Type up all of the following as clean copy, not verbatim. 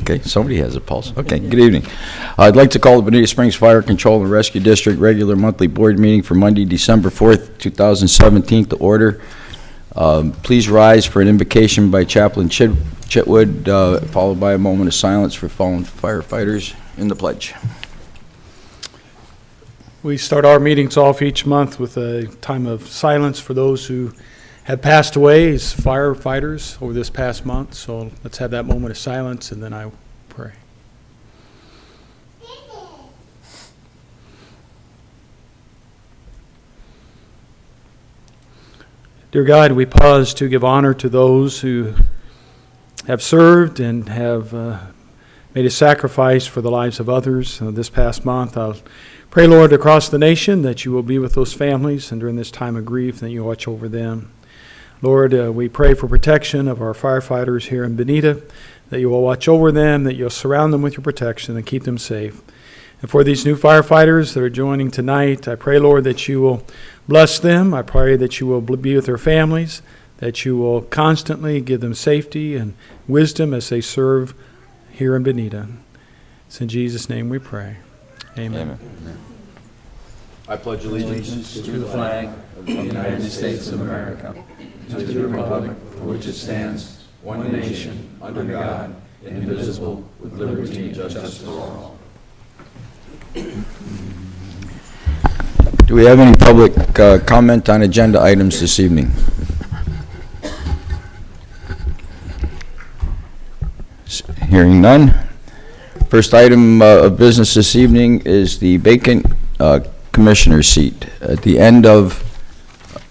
Okay, somebody has a pulse. Okay, good evening. I'd like to call the Bonita Springs Fire Control and Rescue District regular monthly board meeting for Monday, December 4th, 2017 to order. Please rise for an invocation by Chaplain Chitwood, followed by a moment of silence for fallen firefighters in the pledge. We start our meetings off each month with a time of silence for those who have passed away as firefighters over this past month. So let's have that moment of silence, and then I pray. Dear God, we pause to give honor to those who have served and have made a sacrifice for the lives of others this past month. I'll pray, Lord, across the nation that you will be with those families, and during this time of grief that you watch over them. Lord, we pray for protection of our firefighters here in Bonita, that you will watch over them, that you'll surround them with your protection and keep them safe. And for these new firefighters that are joining tonight, I pray, Lord, that you will bless them. I pray that you will be with their families, that you will constantly give them safety and wisdom as they serve here in Bonita. It's in Jesus' name we pray. Amen. Amen. I pledge allegiance to the flag of the United States of America, to the republic for which it stands, one nation, under God, indivisible, with liberty and justice for all. Do we have any public comment on agenda items this evening? Hearing none. First item of business this evening is the vacant commissioner seat. At the end of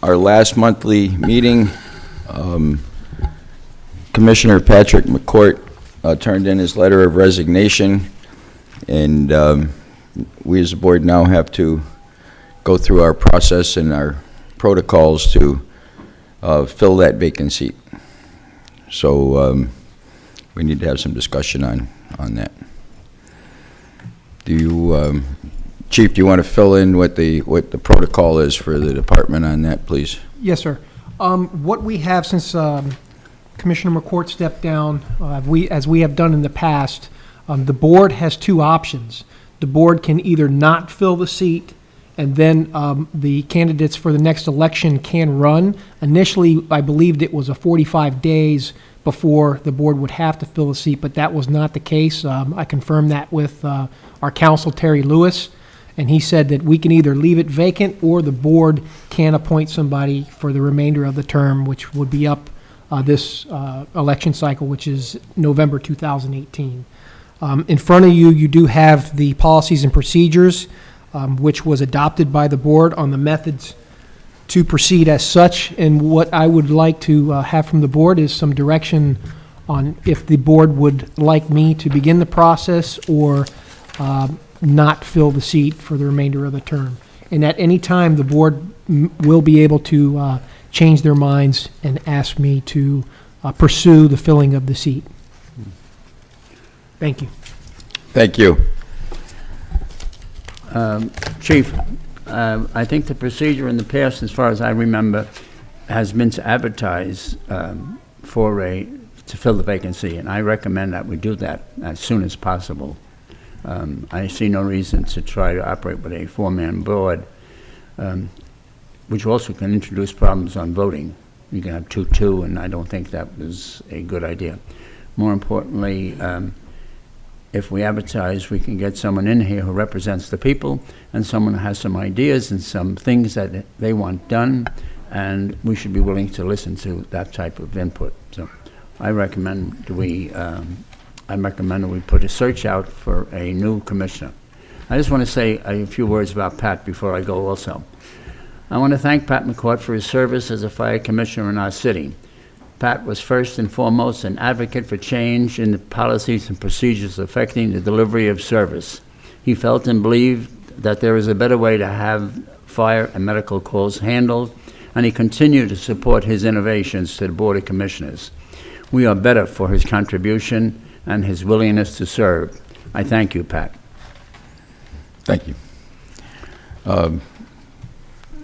our last monthly meeting, Commissioner Patrick McCourt turned in his letter of resignation, and we as a board now have to go through our process and our protocols to fill that vacant seat. So we need to have some discussion on that. Do you, Chief, do you want to fill in what the protocol is for the department on that, please? Yes, sir. What we have since Commissioner McCourt stepped down, as we have done in the past, the board has two options. The board can either not fill the seat, and then the candidates for the next election can run. Initially, I believed it was a 45 days before the board would have to fill the seat, but that was not the case. I confirmed that with our counsel, Terry Lewis, and he said that we can either leave it vacant or the board can appoint somebody for the remainder of the term, which would be up this election cycle, which is November 2018. In front of you, you do have the policies and procedures, which was adopted by the board on the methods to proceed as such. And what I would like to have from the board is some direction on if the board would like me to begin the process or not fill the seat for the remainder of the term. And at any time, the board will be able to change their minds and ask me to pursue the filling of the seat. Thank you. Thank you. Chief, I think the procedure in the past, as far as I remember, has been to advertise to fill the vacancy, and I recommend that we do that as soon as possible. I see no reason to try to operate with a four-man board, which also can introduce problems on voting. You can have 2-2, and I don't think that was a good idea. More importantly, if we advertise, we can get someone in here who represents the people and someone who has some ideas and some things that they want done, and we should be willing to listen to that type of input. So I recommend that we put a search out for a new commissioner. I just want to say a few words about Pat before I go also. I want to thank Pat McCourt for his service as a fire commissioner in our city. Pat was first and foremost an advocate for change in the policies and procedures affecting the delivery of service. He felt and believed that there is a better way to have fire and medical calls handled, and he continued to support his innovations to the Board of Commissioners. We are better for his contribution and his willingness to serve. I thank you, Pat. Thank you.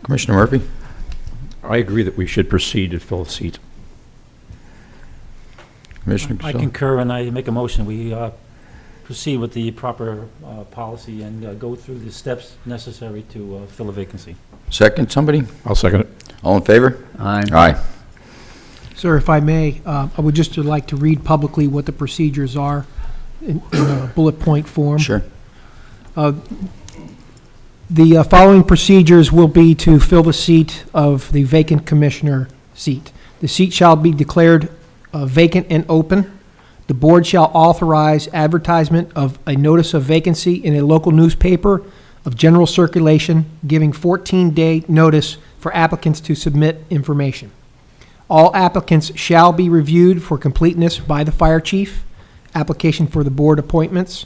Commissioner Murphy? I agree that we should proceed to fill a seat. Commissioner I Casella? concur, and I make a motion, we proceed with the proper policy and go through the steps necessary to fill a vacancy. Second, somebody? I'll second it. All in favor? Aye. Aye. Sir, if I may, I would just like to read publicly what the procedures are in a bullet point form. Sure. The following procedures will be to fill the seat of the vacant commissioner seat. The seat shall be declared vacant and open. The board shall authorize advertisement of a notice of vacancy in a local newspaper of general circulation, giving 14-day notice for applicants to submit information. All applicants shall be reviewed for completeness by the fire chief. Application for the board appointments.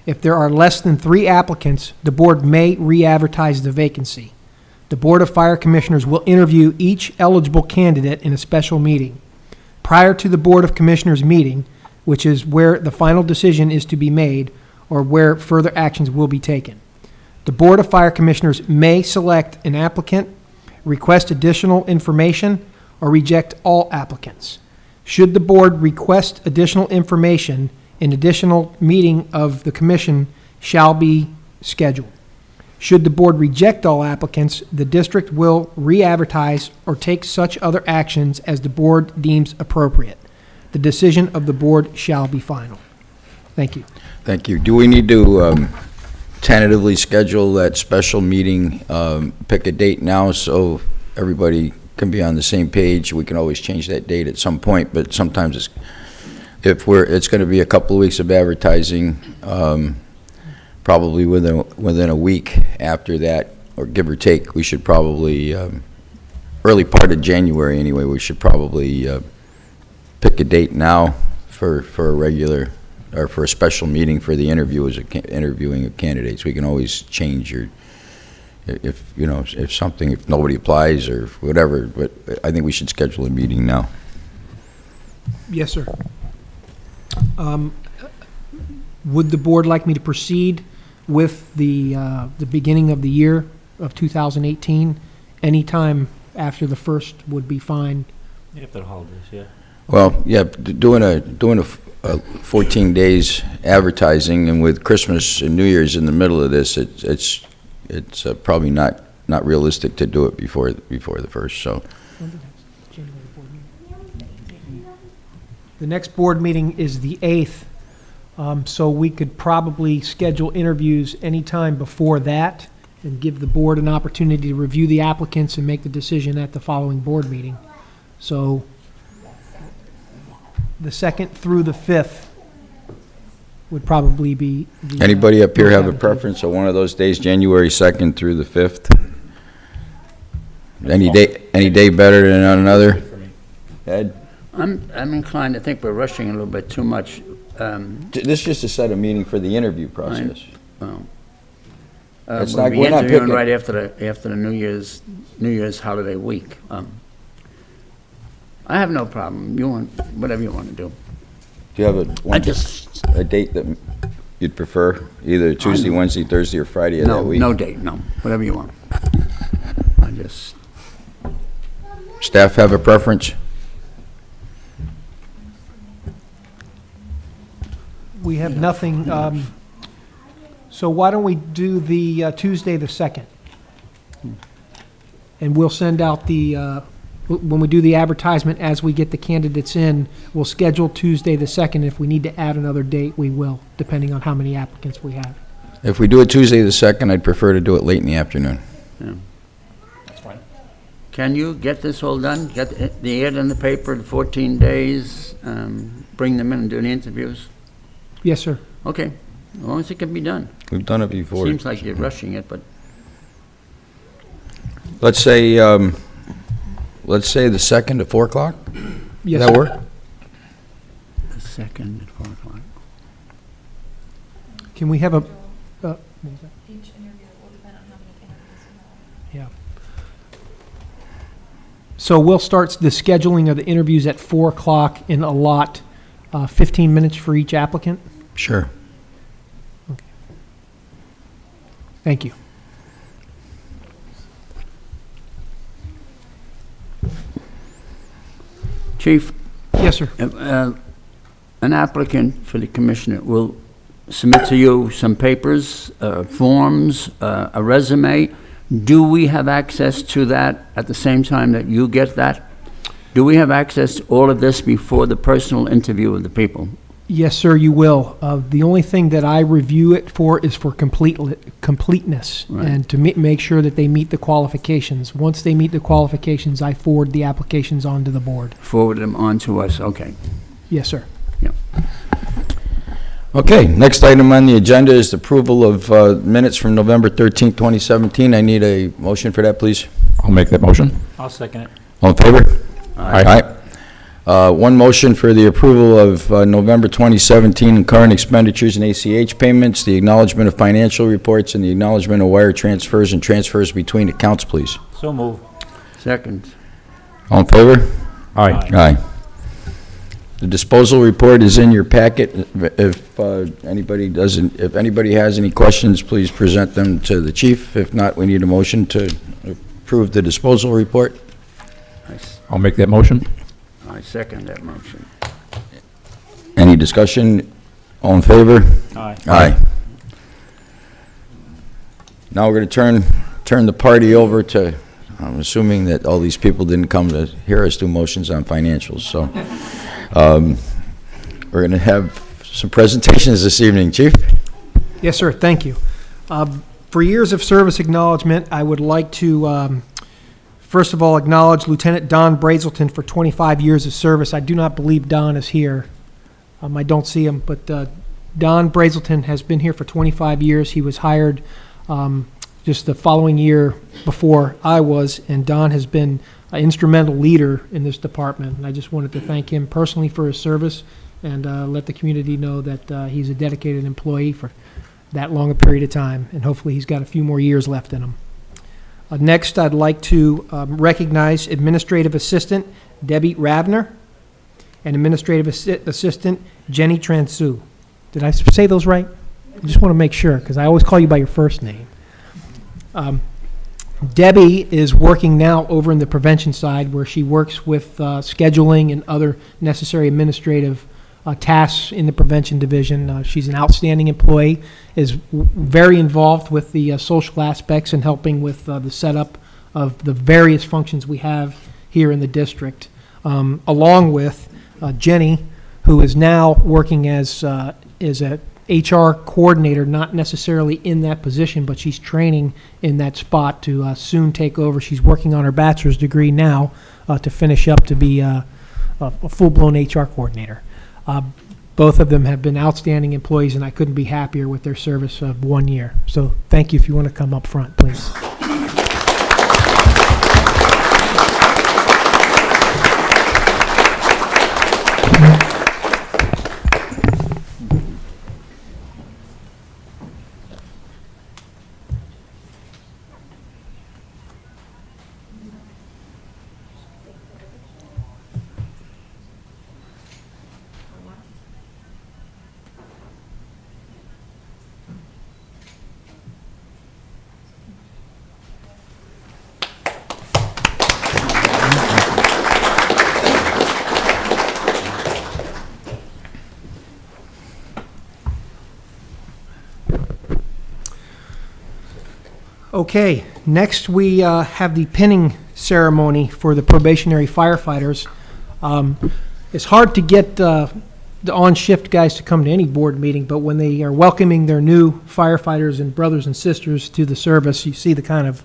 If there are less than 3 applicants, the board may re-advertise the vacancy. The Board of Fire Commissioners will interview each eligible candidate in a special meeting. Prior to the Board of Commissioners meeting, which is where the final decision is to be made or where further actions will be taken, the Board of Fire Commissioners may select an applicant, request additional information, or reject all applicants. Should the board request additional information, an additional meeting of the commission shall be scheduled. Should the board reject all applicants, the district will re-advertise or take such other actions as the board deems appropriate. The decision of the board shall be final. Thank you. Thank you. Do we need to tentatively schedule that special meeting, pick a date now so everybody can be on the same page? We can always change that date at some point, but sometimes it's going to be a couple of weeks of advertising, probably within a week after that, or give or take. We should probably, early part of January anyway, we should probably pick a date now for a regular, or for a special meeting for the interviewing of candidates. We can always change if nobody applies or whatever, but I think we should schedule a meeting now. Yes, sir. Would the board like me to proceed with the beginning of the year of 2018? Anytime after the 1st would be fine. After the holidays, yeah. Well, yeah, doing a 14 days advertising, and with Christmas and New Year's in the middle of this, it's probably not realistic to do it before the 1st, so. The next board meeting is the 8th, so we could probably schedule interviews anytime before that and give the board an opportunity to review the applicants and make the decision at the following board meeting. So the 2nd through the 5th would probably be the... Anybody up here have a most preference of one of those days, January 2nd through the 5th? Any day better than another? Ed? I'm inclined to think we're rushing a little bit too much. This is just to set a meeting for the interview process. Well, It's we'll not- be we're not interviewing picking- right after the New Year's holiday week. I have no problem. You want, whatever you want to do. Do you have a date that you'd prefer, either Tuesday, Wednesday, Thursday, or Friday of that week? No date, no, whatever you want. I just, Staff have a preference? We have nothing, so why don't we do the Tuesday, the 2nd? And we'll send out when we do the advertisement, as we get the candidates in, we'll schedule Tuesday, the 2nd. If we need to add another date, we will, depending on how many applicants we have. If we do it Tuesday the 2nd, I'd prefer to do it late in the afternoon. That's fine. can you get this all done? Get the ad in the paper in 14 days, bring them in and do the interviews? Yes, sir. Okay, as long as it can be done. We've done it before. Seems like you're rushing it, but Let's say the 2nd at 4 o'clock? Yes, Does that sir. work? the 2nd at 4 o'clock. Can we have a, Each interview will depend on how many interviews you have. yeah. So we'll start the scheduling of the interviews at 4 o'clock and allot 15 minutes for each applicant? Sure. Thank you. Chief, Yes, sir. an applicant for the commissioner will submit to you some papers, forms, a resume. Do we have access to that at the same time that you get that? Do we have access to all of this before the personal interview of the people? Yes, sir, you will. The only thing that I review it for is for completeness, Right. and to make sure that they meet the qualifications. Once they meet the qualifications, I forward the applications on to the board. Forward them on to us, okay. Yes, sir. Okay, next item on the agenda is the approval of minutes from November 13th, 2017. I need a motion for that, please. I'll make that motion. I'll second it. All in favor? Aye. One motion for the approval of November 2017 current expenditures and ACH payments, the acknowledgement of financial reports, and the acknowledgement of wire transfers and transfers between accounts, please. So move. Second. All in favor? Aye. Aye. The disposal report is in your packet. If anybody has any questions, please present them to the chief. If not, we need a motion to approve the disposal report. I'll make that motion. I second that motion. Any discussion? All in favor? Aye. Aye. Now we're going to turn the party over to, I'm assuming that all these people didn't come to hear us do motions on financials, so we're going to have some presentations this evening, Chief. Yes, sir, thank you. For years of service acknowledgement, I would like to, first of all, acknowledge Lieutenant Don Brazelton for 25 years of service. I do not believe Don is here. I don't see him, but Don Brazelton has been here for 25 years. He was hired just the following year before I was, and Don has been an instrumental leader in this department. And I just wanted to thank him personally for his service and let the community know that he's a dedicated employee for that long a period of time, and hopefully he's got a few more years left in him. Next, I'd like to recognize Administrative Assistant Debbie Ravner and Administrative Assistant Jenny Transu. Did I say those right? I just want to make sure, because I always call you by your first name. Debbie is working now over in the prevention side, where she works with scheduling and other necessary administrative tasks in the prevention division. She's an outstanding employee, is very involved with the social aspects and helping with the setup of the various functions we have here in the district, along with Jenny, who is now working as a HR coordinator, not necessarily in that position, but she's training in that spot to soon take over. She's working on her bachelor's degree now to finish up to be a full-blown HR coordinator. Both of them have been outstanding employees, and I couldn't be happier with their service of 1 year. So thank you. If you want to come up front, please. Okay, next we have the pinning ceremony for the probationary firefighters. It's hard to get the on-shift guys to come to any board meeting, but when they are welcoming their new firefighters and brothers and sisters to the service, you see the kind of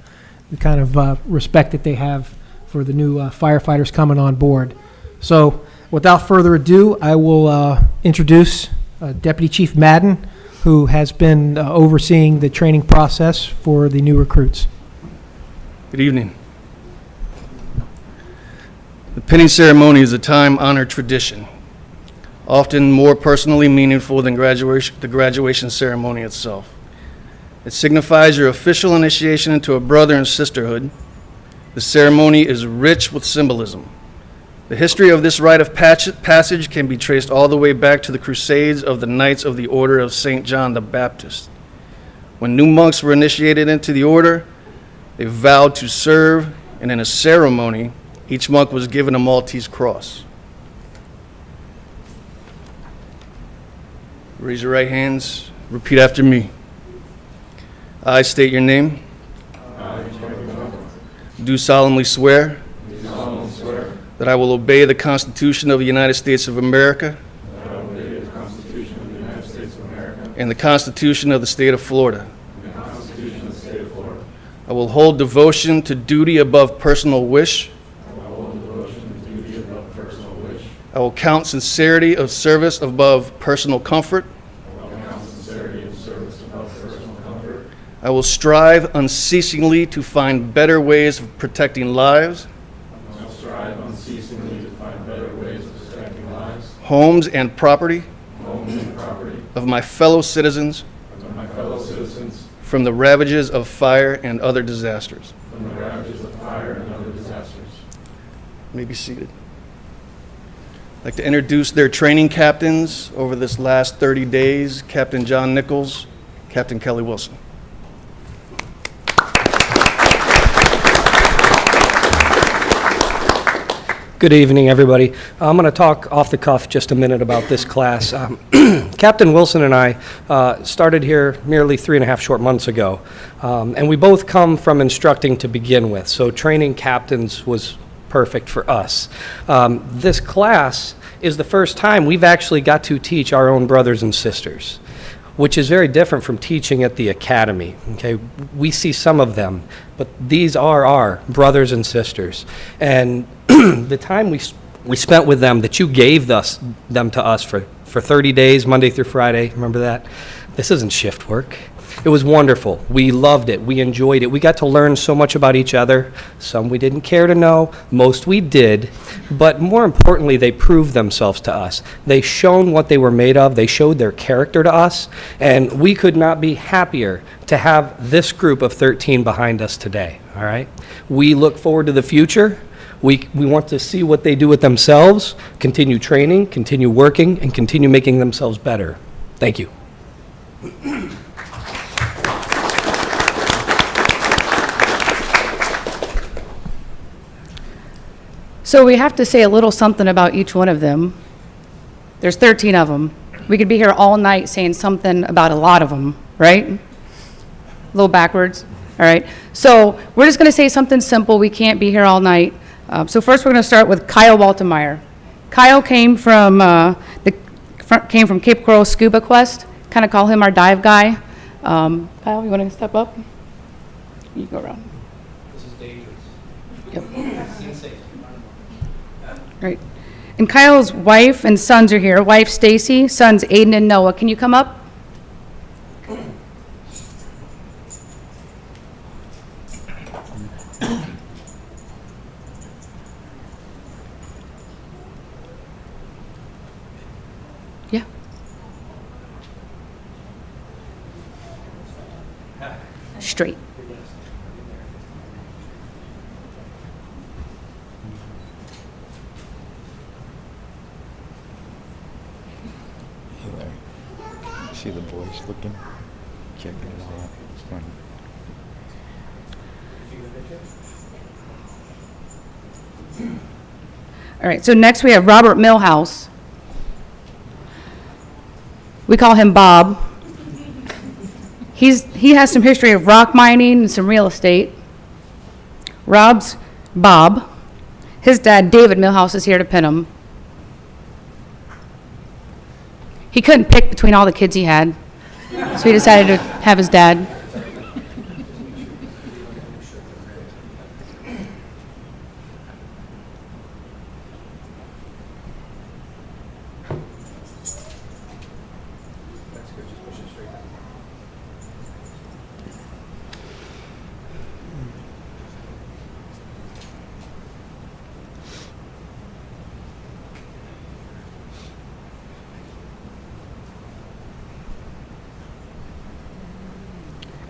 respect that they have for the new firefighters coming on board. So, without further ado, I will introduce Deputy Chief Madden, who has been overseeing the training process for the new recruits. Good evening. The pinning ceremony is a time-honored tradition, often more personally meaningful than the graduation ceremony itself. It signifies your official initiation into a brother and sisterhood. The ceremony is rich with symbolism. The history of this rite of passage can be traced all the way back to the Crusades of the Knights of the Order of St. John the Baptist. When new monks were initiated into the order, they vowed to serve, and in a ceremony, each monk was given a Maltese cross. Raise your right hands. Repeat after me. I state your name. Do solemnly swear that I will obey the Constitution of the United States of America and the Constitution of the State of Florida. I will hold devotion to duty above personal wish. I will count sincerity of service above personal comfort. I will strive unceasingly to find better ways of protecting lives, homes and property of my fellow citizens from the ravages of fire and other disasters. You may be seated. I'd like to introduce their training captains over this last 30 days, Captain John Nichols, Captain Kelly Wilson. Good evening, everybody. I'm going to talk off the cuff just a minute about this class. Captain Wilson and I started here nearly 3.5 short months ago, and we both come from instructing to begin with, so training captains was perfect for us. This class is the first time we've actually got to teach our own brothers and sisters, which is very different from teaching at the academy. Okay, we see some of them, but these are our brothers and sisters, and the time we spent with them, that you gave them to us for 30 days, Monday through Friday, remember that? This isn't shift work. It was wonderful. We loved it. We enjoyed it. We got to learn so much about each other. Some we didn't care to know. Most we did. But more importantly, they proved themselves to us. They shown what they were made of. They showed their character to us. And we could not be happier to have this group of 13 behind us today. All right? We look forward to the future. We want to see what they do with themselves, continue training, continue working, and continue making themselves better. Thank you. So we have to say a little something about each one of them. There's 13 of them. We could be here all night saying something about a lot of them, right? A little backwards, all right? So we're just going to say something simple. We can't be here all night. So first we're going to start with Kyle Waltemeyer. Kyle came from Cape Coral Scuba Quest. Kind of call him our dive guy. Kyle, you want to step up? You go around. This is dangerous. Yep. Right. And Kyle's wife and sons are here. Wife Stacy, sons Aiden and Noah. Can you come up? Yeah. Straight. See the boys looking, checking it out. It's fun. All right, so next we have Robert Millhouse. We call him Bob. He has some history of rock mining and some real estate. Rob's Bob. His dad, David Millhouse, is here to pin him. He couldn't pick between all the kids he had, so he decided to have his dad.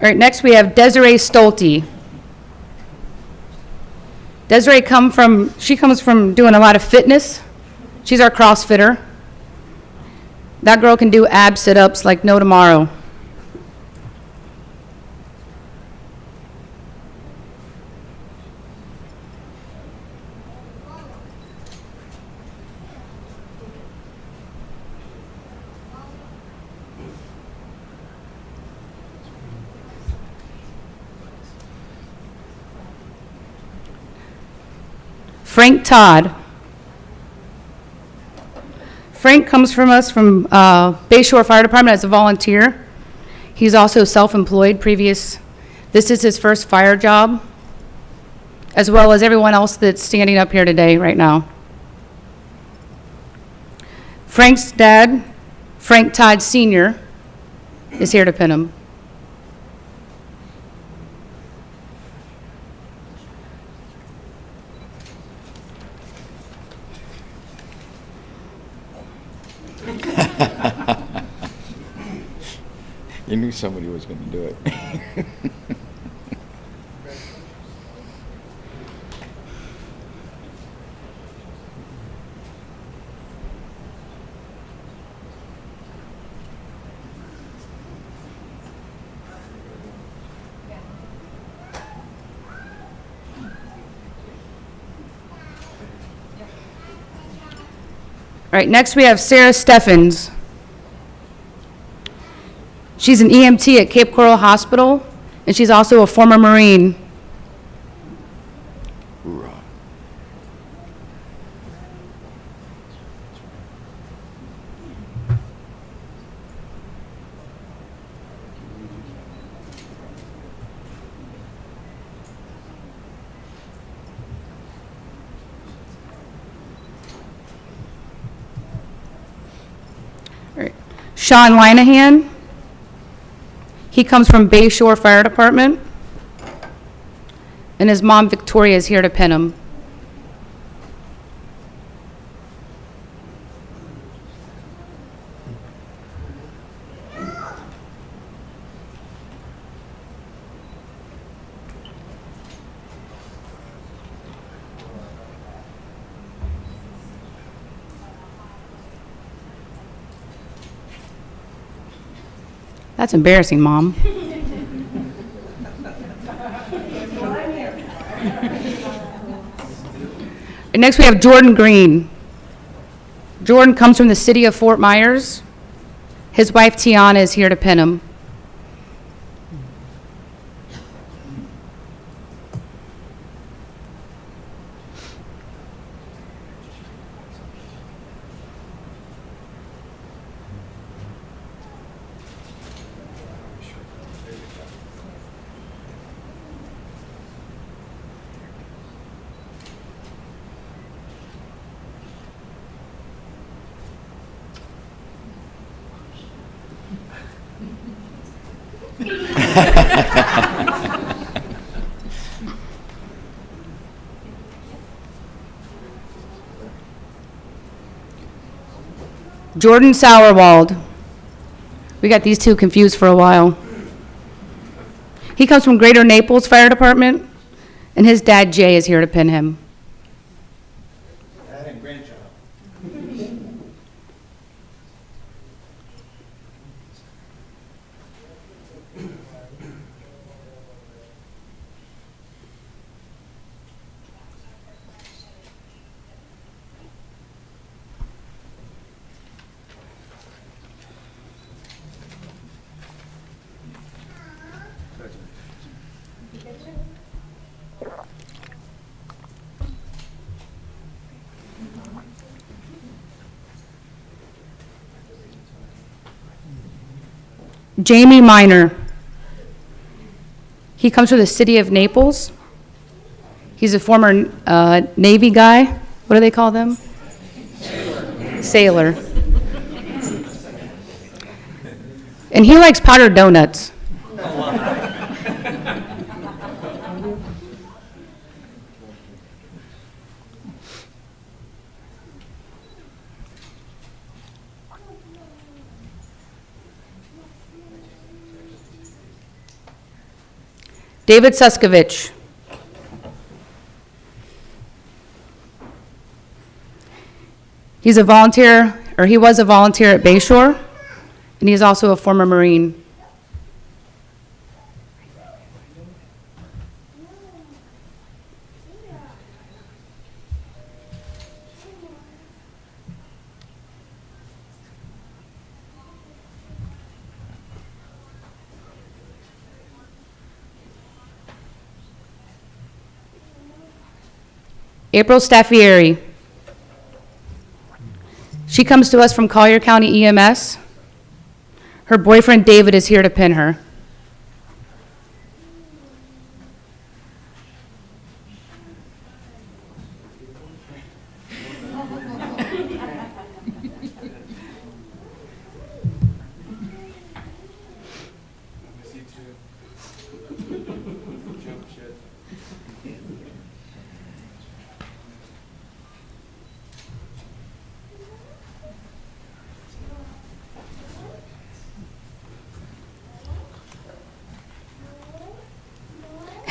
All right, next we have Desiree Stolte. Desiree comes from doing a lot of fitness. She's our CrossFitter. That girl can do ab sit-ups like no tomorrow. Frank Todd. Frank comes from us from Bay Shore Fire Department as a volunteer. He's also self-employed this is his first fire job, as well as everyone else that's standing up here today right now. Frank's dad, Frank Todd Sr., is here to pin him. You knew somebody was going to do it. All right, next we have Sarah Steffens. She's an EMT at Cape Coral Hospital, and she's also a former Marine. All right. Sean Linehan. He comes from Bay Shore Fire Department, and his mom, Victoria, is here to pin him. That's embarrassing, Mom. And next we have Jordan Green. Jordan comes from the city of Fort Myers. His wife, Tiana, is here to pin him. Jordan Sauerwald. We got these two confused for a while. He comes from Greater Naples Fire Department, and his dad, Jay, is here to pin him. Jamie Miner. He comes from the city of Naples. He's a former Navy guy. What do they call them? Sailor. And he likes powdered donuts. David Suskovich. He's a volunteer, or he was a volunteer at Bay Shore, and he's also a former Marine. April Staffieri. She comes to us from Collier County EMS. Her boyfriend David is here to pin her.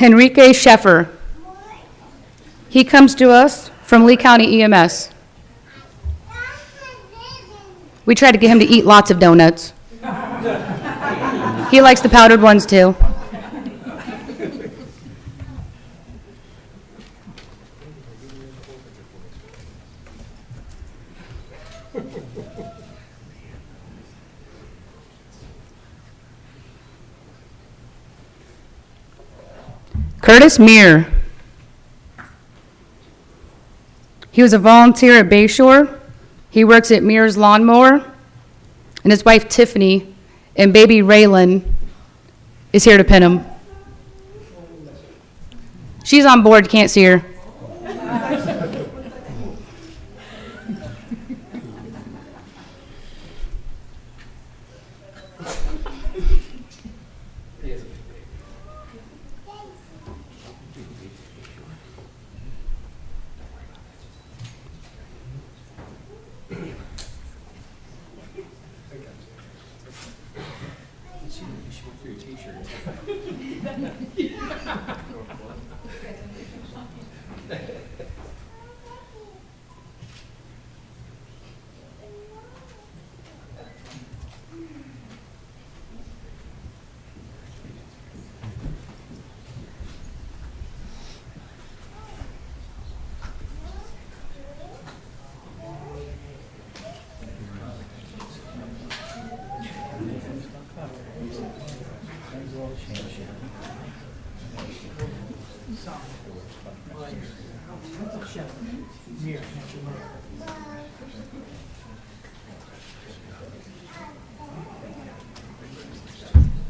Enrique Sheffer. He comes to us from Lee County EMS. We try to get him to eat lots of donuts. He likes the powdered ones too. Curtis Meir. He was a volunteer at Bayshore. He works at Meir's Lawnmower. And his wife Tiffany and baby Raylan is here to pin him. She's on board, can't see her.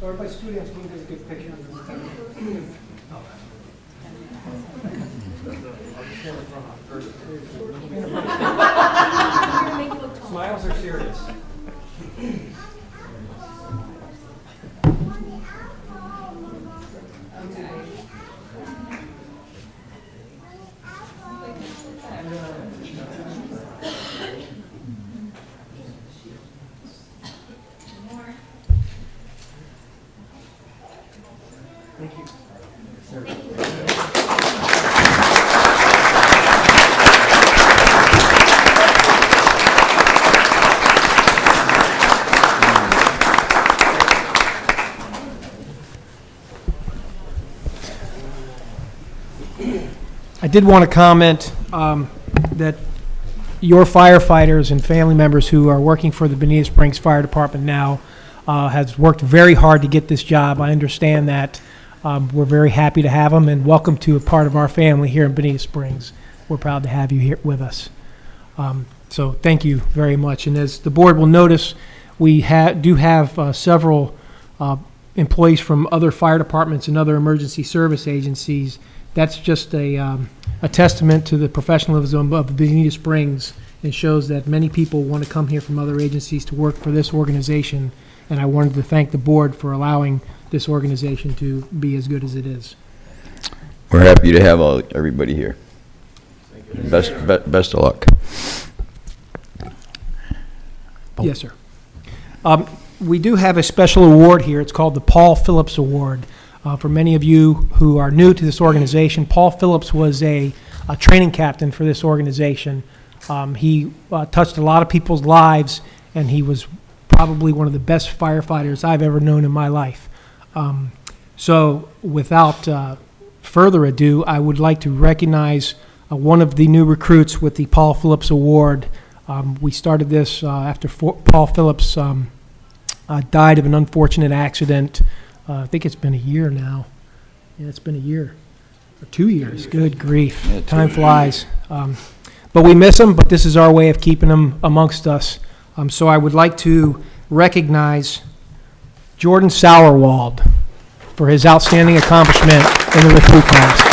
Everybody, students, can you get a good picture? Smiles are serious. I did want to comment that your firefighters and family members who are working for the Bonita Springs Fire Department now has worked very hard to get this job. I understand that. We're very happy to have them, and welcome to a part of our family here in Bonita Springs. We're proud to have you here with us. So thank you very much. And as the board will notice, we do have several employees from other fire departments and other emergency service agencies. That's just a testament to the professionalism of Bonita Springs, and shows that many people want to come here from other agencies to work for this organization. And I wanted to thank the board for allowing this organization to be as good as it is. We're happy to have everybody here. Best of luck. Yes, sir. We do have a special award here. It's called the Paul Phillips Award. For many of you who are new to this organization, Paul Phillips was a training captain for this organization. He touched a lot of people's lives, and he was probably one of the best firefighters I've ever known in my life. So without further ado, I would like to recognize one of the new recruits with the Paul Phillips Award. We started this after Paul Phillips died of an unfortunate accident. I think it's been a year now. Yeah, it's been a year. 2 years, good grief. Yeah, 2 Time years. flies. But we miss them, but this is our way of keeping them amongst us. So I would like to recognize Jordan Sauerwald for his outstanding accomplishment in the recruit class.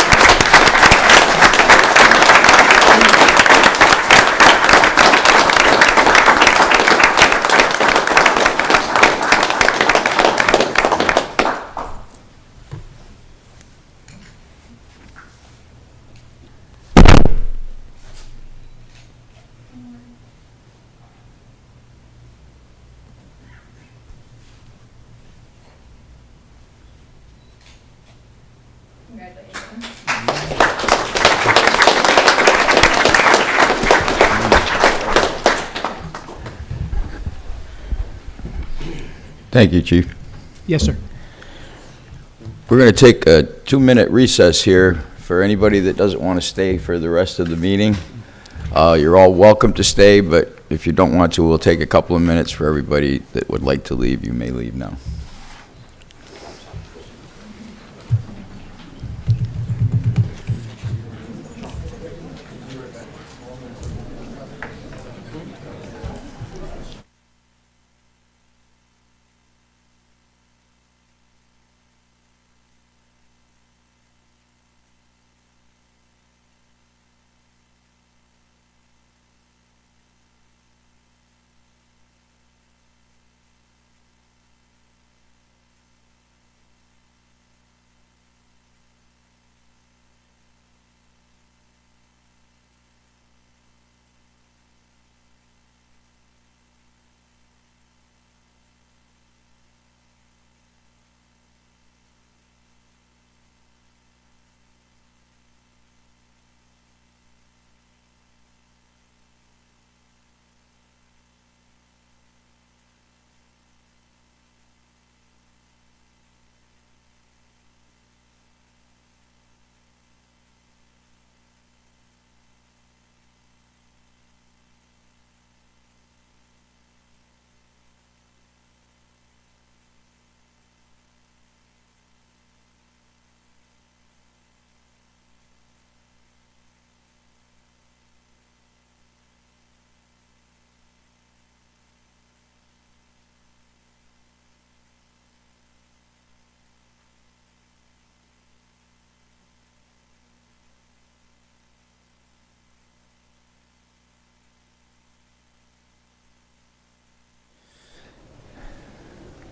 Thank you, Chief. Yes, sir. We're going to take a 2-minute recess here for anybody that doesn't want to stay for the rest of the meeting. You're all welcome to stay, but if you don't want to, we'll take a couple of minutes for everybody that would like to leave. You may leave now.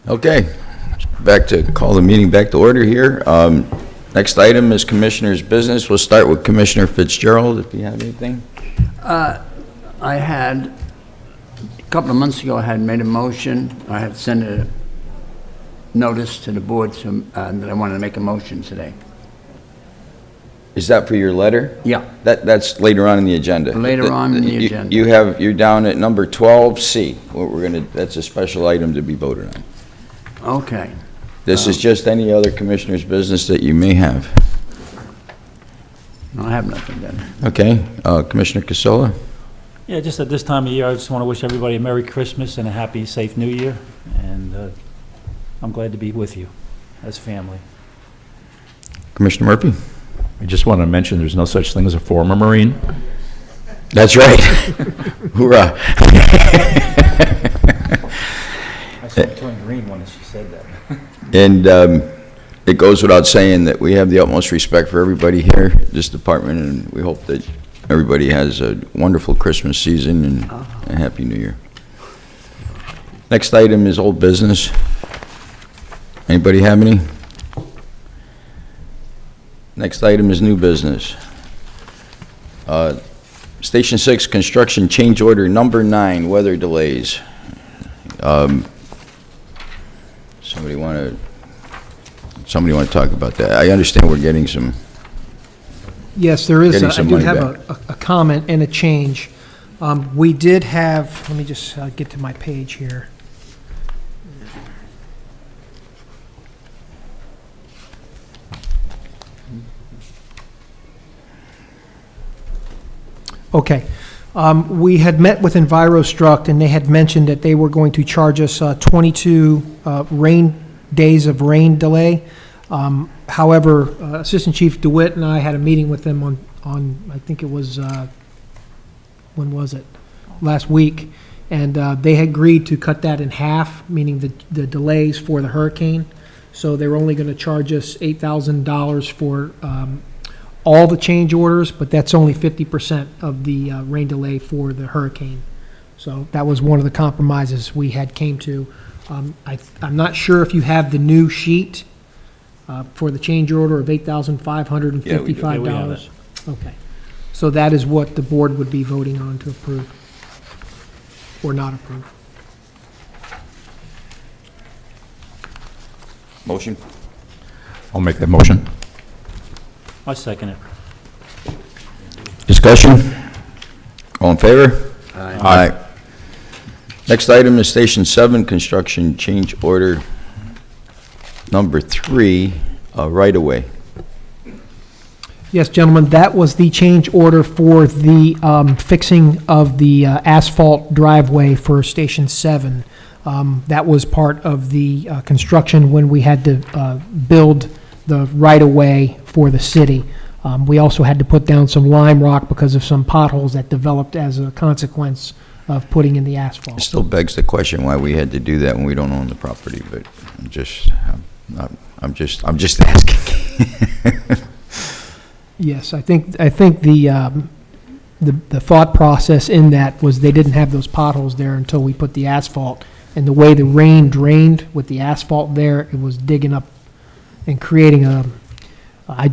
Okay, call the meeting back to order here. Next item is Commissioner's business. We'll start with Commissioner Fitzgerald, if you have anything. I had, a couple of months ago, I had made a motion. I had sent a notice to the board that I wanted to make a motion today. Is that for your letter? Yeah. That's later on in the agenda. Later on in the agenda. You're down at number 12C. That's a special item to be voted on. Okay. This is just any other commissioner's business that you may have. No, I have nothing then. Okay, Commissioner Casola? Yeah, just at this time of year, I just want to wish everybody a Merry Christmas and a happy, safe New Year. And I'm glad to be with you as family. Commissioner Murphy? I just want to mention there's no such thing as a former Marine. That's right. Hoorah. I saw it turn green when she said that. And it goes without saying that we have the utmost respect for everybody here, this department, and we hope that everybody has a wonderful Christmas season and a Happy New Year. Next item is old business. Anybody have any? Next item is new business. Station 6, construction change order number 9, weather delays. Somebody want to talk about that? I understand we're getting some, Yes, there is. Getting I some do money have a comment and a change. We did have, let me just get to my page here. Okay. We had met with EnviroStruct, and they had mentioned that they were going to charge us 22 days of rain delay. However, Assistant Chief DeWitt and I had a meeting with them on I think it was, when was it? Last week. And they had agreed to cut that in half, meaning the delays for the hurricane. So they were only going to charge us $8,000 for all the change orders, but that's only 50% of the rain delay for the hurricane. So that was one of the compromises we had came to. I'm not sure if you have the new sheet for the change order of $8,555. Yeah, we have Okay. So that is what the board would be voting on to approve or not approve. Motion? I'll make that motion. I second it. Discussion? All in favor? Aye. Next item is Station 7, construction change order number 3, right-of-way. Yes, gentlemen, that was the change order for the fixing of the asphalt driveway for Station 7. That was part of the construction when we had to build the right-of-way for the city. We also had to put down some lime rock because of some potholes that developed as a consequence of putting in the It asphalt. still begs the question why we had to do that when we don't own the property, but I'm just asking. Yes, I think the thought process in that was they didn't have those potholes there until we put the asphalt. And the way the rain drained with the asphalt there, it was digging up and creating I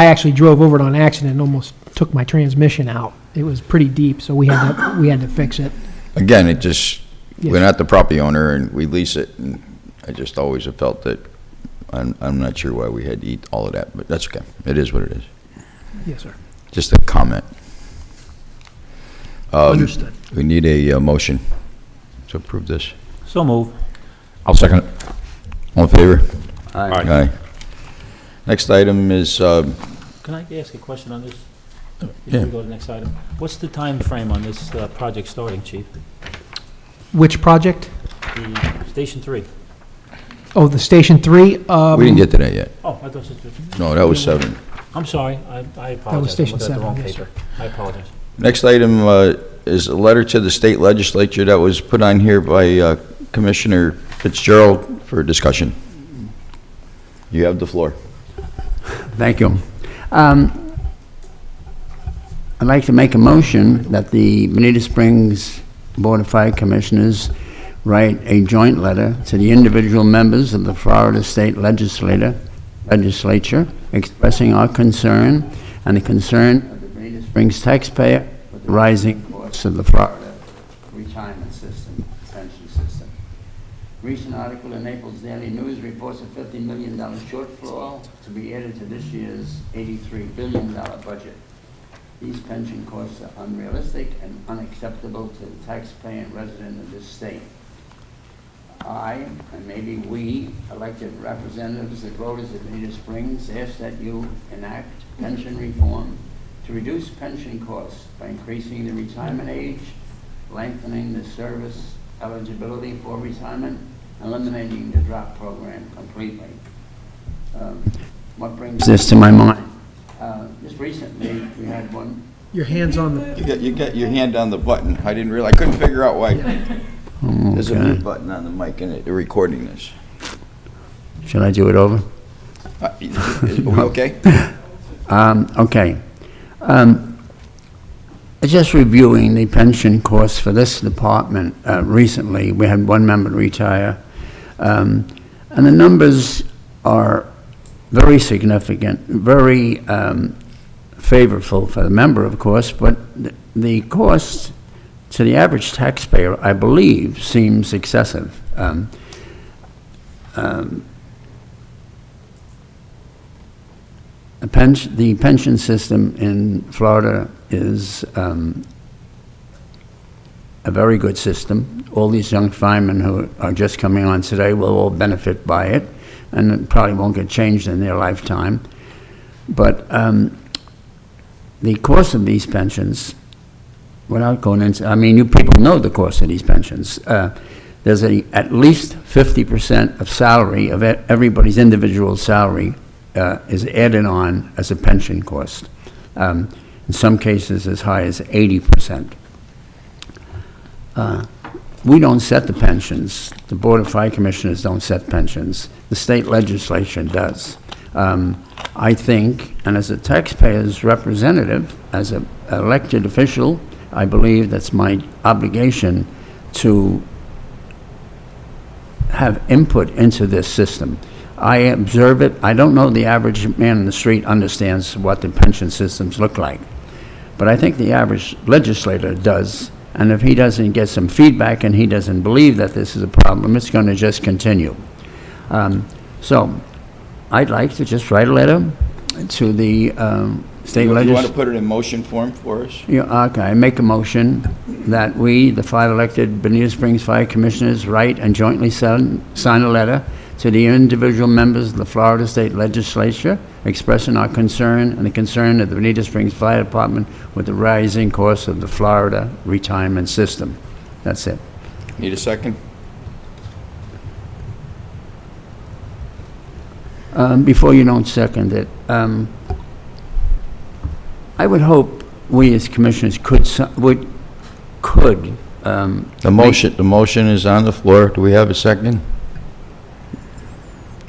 actually drove over it on accident and almost took my transmission out. It was pretty deep, so we had to fix it. Again, it just, Yes. we're not the property owner and we lease it, and I just always have felt that, I'm not sure why we had to eat all of that, but that's okay. It is what it is. Yes, sir. Just a comment. Understood. We need a motion to approve this. So move. I'll second it. All in favor? Aye. Aye. Next item is, Can I ask a question on this? Yeah. Before we go to the next item? What's the time frame on this project starting, Chief? Which project? The Station 3? Oh, the Station 3? we didn't get to that yet. Oh, I thought it was... No, that was 7. I'm sorry, I apologize. Station I'm looking at the 7, wrong yes, paper. I apologize. Next item is a letter to the state legislature that was put on here by Commissioner Fitzgerald for discussion. You have the floor. Thank you. I'd like to make a motion that the Bonita Springs Board of Fire Commissioners write a joint letter to the individual members of the Florida State Legislature expressing our concern and the concern of the Bonita Springs taxpayer with the rising costs of the Florida retirement system, pension system. Recent article in Naples Daily News reports a $50 million shortfall to be added to this year's $83 billion budget. These pension costs are unrealistic and unacceptable to the taxpayer and resident of this state. I, and maybe we, elected representatives of voters of Bonita Springs, ask that you enact pension reform to reduce pension costs by increasing the retirement age, lengthening the service eligibility for retirement, eliminating the drop program completely. What brings this to my mind? Just recently, we had one. Your hand's on the... You got your hand on the button. I didn't realize, I couldn't figure out why. There's a mute button on the mic and they're recording this. Should I do it over? Are we okay? Okay. Just reviewing the pension costs for this department, recently, we had one member retire, and the numbers are very significant, very favorable for the member, of course, but the cost to the average taxpayer, I believe, seems excessive. The pension system in Florida is a very good system. All these young firemen who are just coming on today will all benefit by it, and it probably won't get changed in their lifetime. But the cost of these pensions, without going into, I mean, you people know the cost of these pensions. there's at least 50% of salary, of everybody's individual salary, is added on as a pension cost. In some cases, as high as 80%. We don't set the pensions. The Board of Fire Commissioners don't set pensions. The state legislature does. I think, and as a taxpayer's representative, as an elected official, I believe that's my obligation to have input into this system. I observe it. I don't know the average man in the street understands what the pension systems look like. But I think the average legislator does. And if he doesn't get some feedback and he doesn't believe that this is a problem, it's going to just continue. So I'd like to just write a letter to the state You want to legislature. put it in motion form for us? Yeah, okay, I make a motion that we, the 5 elected Bonita Springs Fire Commissioners, write and jointly sign a letter to the individual members of the Florida State Legislature expressing our concern and the concern of the Bonita Springs Fire Department with the rising cost of the Florida retirement system. That's it. Need a second? Before you don't second it, I would hope we as commissioners could. The motion is on the floor. Do we have a second?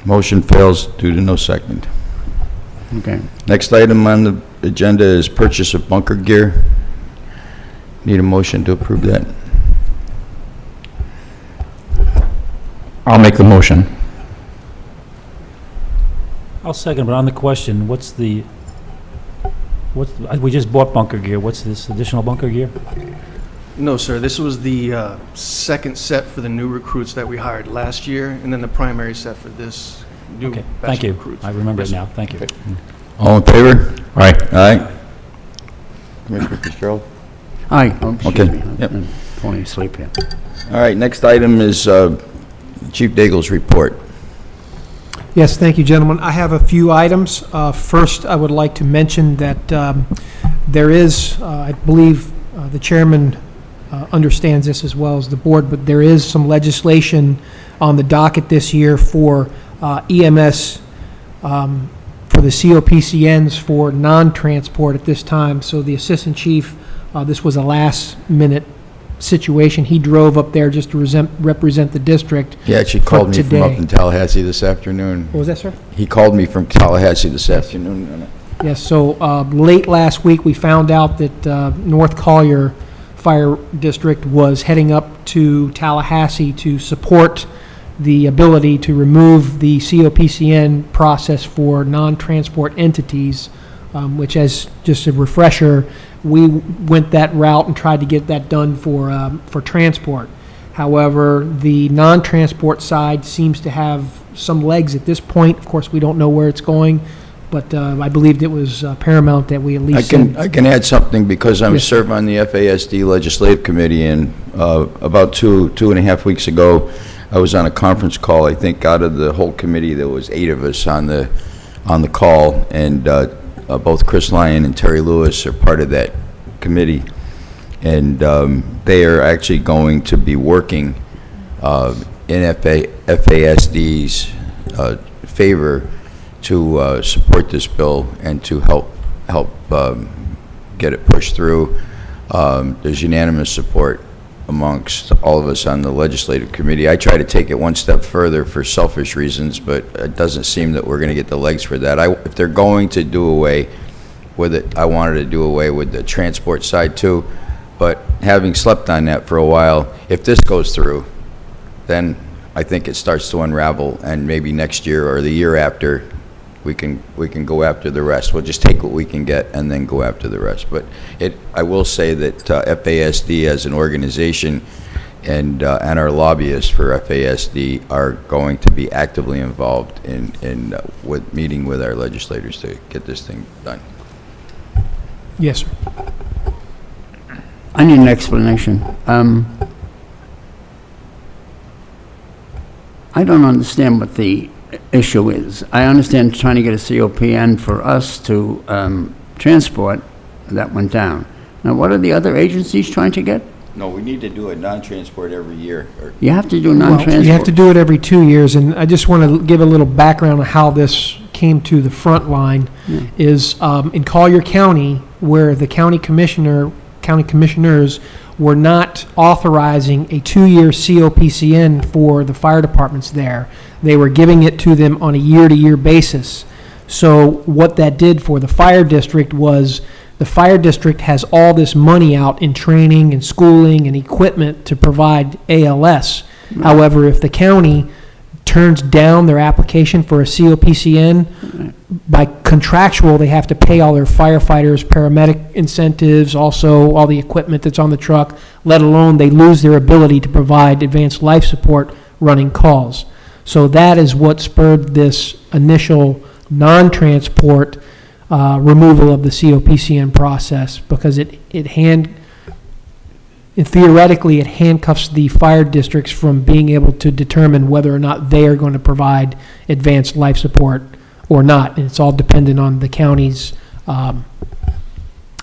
Motion fails due to no second. Okay. Next item on the agenda is purchase of bunker gear. Need a motion to approve that. I'll make the motion. I'll second, but on the question, we just bought bunker gear. What's this additional bunker gear? No, sir, this was the second set for the new recruits that we hired last year, and then the primary set for this new Okay, batch thank of you. recruits. I remember Yes, it sir. now. Thank you. All in favor? Aye. Aye. Commissioner Fitzgerald? Aye. Oh, excuse Okay, me. yep. I'm falling asleep here. All right, next item is Chief Daigle's report. Yes, thank you, gentlemen. I have a few items. First, I would like to mention that there is, I believe the chairman understands this as well as the board, but there is some legislation on the docket this year for EMS, for the COPCNs for non-transport at this time. So the assistant chief, this was a last-minute situation. He drove up there just to represent the district. He actually called me from up today. in Tallahassee this afternoon. What was that, sir? He called me from Tallahassee this afternoon. Yes, so late last week, we found out that North Collier Fire District was heading up to Tallahassee to support the ability to remove the COPCN process for non-transport entities, which, as just a refresher, we went that route and tried to get that done for transport. However, the non-transport side seems to have some legs at this point. Of course, we don't know where it's going, but I believed it was paramount that we at least I can add something because I'm Yes, sir. serving on the FASD Legislative Committee, and about two and a half weeks ago, I was on a conference call. I think out of the whole committee, there was 8 of us on the call, and both Chris Lyon and Terry Lewis are part of that committee, and they are actually going to be working in FASD's favor to support this bill and to help get it pushed through. There's unanimous support amongst all of us on the legislative committee. I try to take it one step further for selfish reasons, but it doesn't seem that we're going to get the legs for that. If they're going to do away with it, I wanted to do away with the transport side too, but having slept on that for a while, if this goes through, then I think it starts to unravel, and maybe next year or the year after, we can go after the rest. We'll just take what we can get and then go after the rest. But I will say that FASD as an organization and our lobbyists for FASD are going to be actively involved in with meeting with our legislators to get this thing done. Yes, sir. I need an explanation. I don't understand what the issue is. I understand trying to get a COPN for us to transport, that went down. Now, what are the other agencies trying to get? No, we need to do a non-transport every year. You have to do Well, non-transport. you have to do it every 2 years, and I just want to give a little background on how this came to the front line. Is in Collier County, where the county commissioners were not authorizing a 2-year COPCN for the fire departments there. They were giving it to them on a year-to-year basis. So what that did for the fire district was, the fire district has all this money out in training and schooling and equipment to provide ALS. However, if the county turns down their application for a COPCN, by contractual, they have to pay all their firefighters, paramedic incentives, also all the equipment that's on the truck, let alone they lose their ability to provide advanced life support running calls. So that is what spurred this initial non-transport removal of the COPCN process, because theoretically, it handcuffs the fire districts from being able to determine whether or not they are going to provide advanced life support or not. And it's all dependent on the county's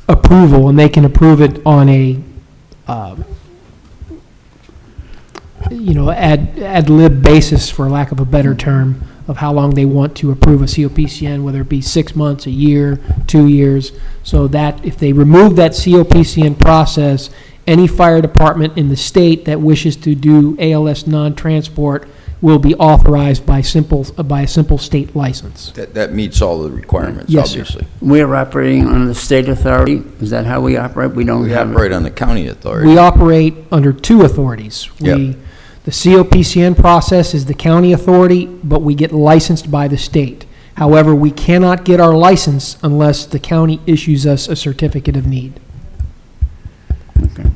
approval, and they can approve it on a, ad lib basis, for lack of a better term, of how long they want to approve a COPCN, whether it be 6 months, a year, 2 years. So that if they remove that COPCN process, any fire department in the state that wishes to do ALS non-transport will be authorized by a simple state license. That meets all the requirements, Yes, sir. obviously. We're operating under the state authority? Is that how we operate? We don't We have... operate on the county authority. We operate under two authorities. Yep. The COPCN process is the county authority, but we get licensed by the state. However, we cannot get our license unless the county issues us a certificate of need. Okay.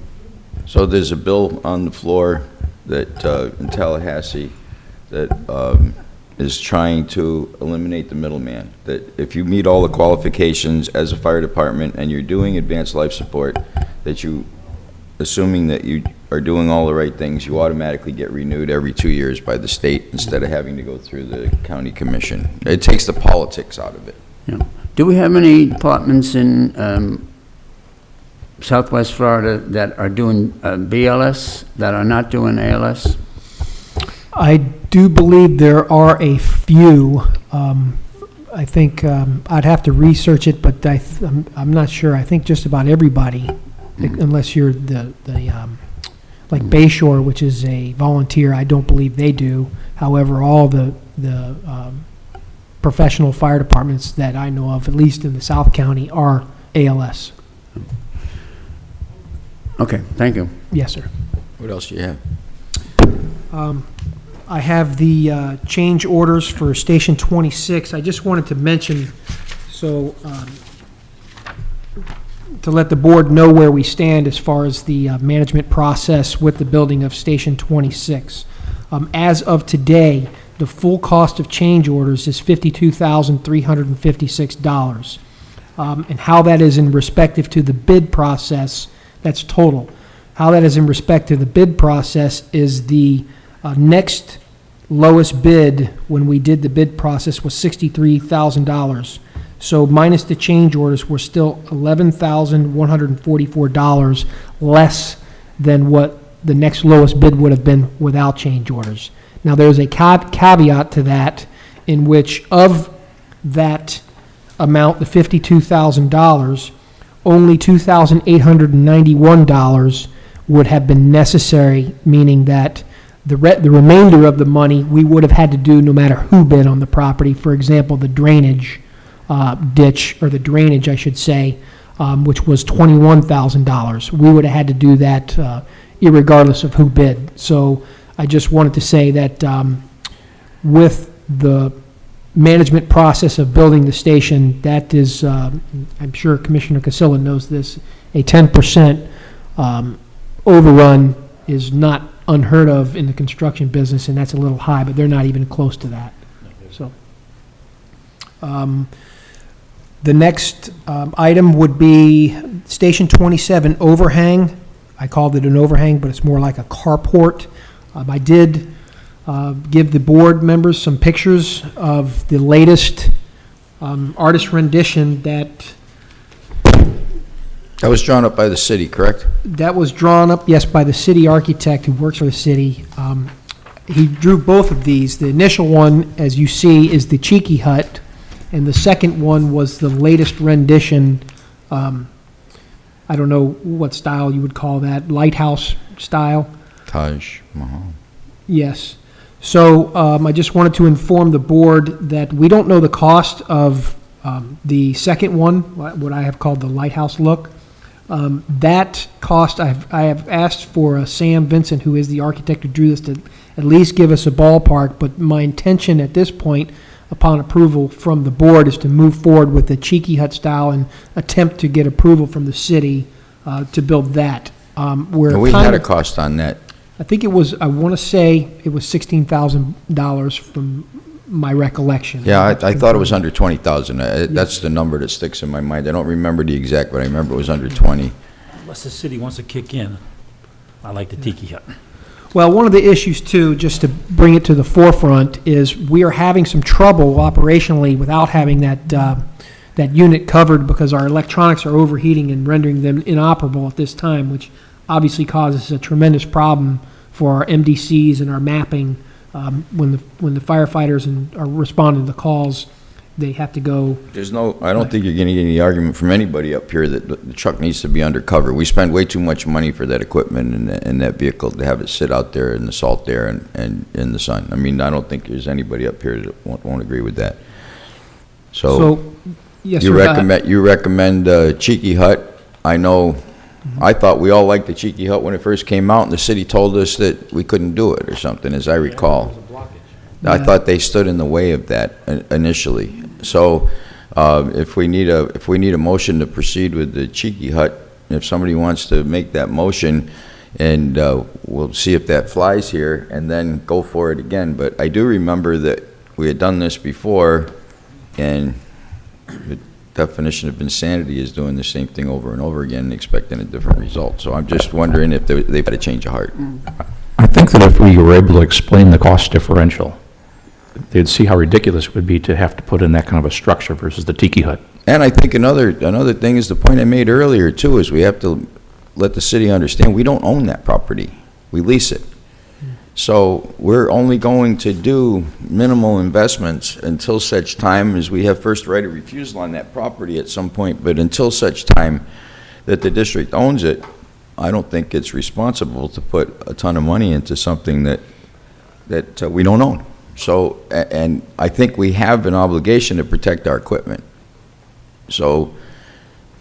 So there's a bill on the floor that, in Tallahassee, that is trying to eliminate the middleman. That if you meet all the qualifications as a fire department and you're doing advanced life support, that you, assuming that you are doing all the right things, you automatically get renewed every 2 years by the state instead of having to go through the county commission. It takes the politics out of it. Yeah. Do we have any departments in Southwest Florida that are doing BLS, that are not doing ALS? I do believe there are a few. I think I'd have to research it, but I'm not sure. I think just about everybody, unless you're like Bayshore, which is a volunteer, I don't believe they do. However, all the professional fire departments that I know of, at least in the South County, are ALS. Okay, thank you. Yes, sir. What else do you have? I have the change orders for Station 26. I just wanted to mention, so to let the board know where we stand as far as the management process with the building of Station 26. As of today, the full cost of change orders is $52,356. And how that is in respective to the bid process, that's total. How that is in respect to the bid process is the next lowest bid when we did the bid process was $63,000. So minus the change orders, we're still $11,144 less than what the next lowest bid would have been without change orders. Now, there's a caveat to that, in which of that amount, the $52,000, only $2,891 would have been necessary, meaning that the remainder of the money we would have had to do no matter who bid on the property. For example, the drainage ditch, or the drainage, I should say, which was $21,000. We would have had to do that irregardless of who bid. So I just wanted to say that with the management process of building the station, that is, I'm sure Commissioner Casilla knows this, a 10% overrun is not unheard of in the construction business, and that's a little high, but they're not even close to that. So, the next item would be Station 27 overhang. I called it an overhang, but it's more like a carport. I did give the board members some pictures of the latest artist rendition that That was drawn up by the city, correct? That was drawn up, yes, by the city architect who works for the city. He drew both of these. The initial one, as you see, is the Cheeky Hut, and the second one was the latest rendition. I don't know what style you would call that, lighthouse style. Taj Mahal. Yes. So I just wanted to inform the board that we don't know the cost of the second one, what I have called the lighthouse look. That cost, I have asked for Sam Vincent, who is the architect who drew this, to at least give us a ballpark, but my intention at this point, upon approval from the board, is to move forward with the Cheeky Hut style and attempt to get approval from the city to build that. We had a cost on that. I think it was, I want to say it was $16,000 from my recollection. Yeah, I thought it was under 20,000. That's the number that sticks in my mind. I don't remember the exact, but I remember it was under 20. Unless the city wants to kick in, I like the Tiki Hut. Well, one of the issues too, just to bring it to the forefront, is we are having some trouble operationally without having that unit covered, because our electronics are overheating and rendering them inoperable at this time, which obviously causes a tremendous problem for our MDCs and our mapping. When the firefighters are responding to calls, they have to go. I don't think you're going to get any argument from anybody up here that the truck needs to be undercover. We spend way too much money for that equipment and that vehicle to have it sit out there in the salt air and in the sun. I mean, I don't think there's anybody up here that won't agree with that. So yes, you sir. you recommend Cheeky Hut. I know. I thought we all liked the Cheeky Hut when it first came out, and the city told us that we couldn't do it or something, as I recall. I thought they stood in the way of that initially. So if we need a motion to proceed with the Cheeky Hut, if somebody wants to make that motion, and we'll see if that flies here, and then go for it again. But I do remember that we had done this before, and the definition of insanity is doing the same thing over and over again and expecting a different result. So I'm just wondering if they've had a change of heart. I think that if we were able to explain the cost differential, they'd see how ridiculous it would be to have to put in that kind of a structure versus the Tiki Hut. And I think another thing is the point I made earlier too, is we have to let the city understand we don't own that property. We lease it. So we're only going to do minimal investments until such time as we have first right of refusal on that property at some point. But until such time that the district owns it, I don't think it's responsible to put a ton of money into something that we don't own. So, and I think we have an obligation to protect our equipment. So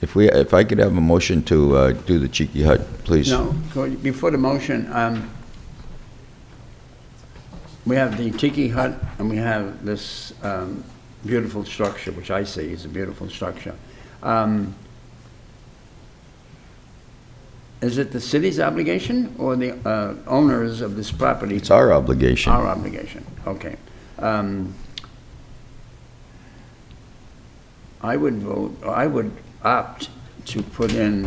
if I could have a motion to do the Cheeky Hut, please. No, before the motion, we have the Tiki Hut, and we have this beautiful structure, which I see is a beautiful structure. Is it the city's obligation or the owners of this property? It's our obligation. Our obligation, okay. I would opt to put in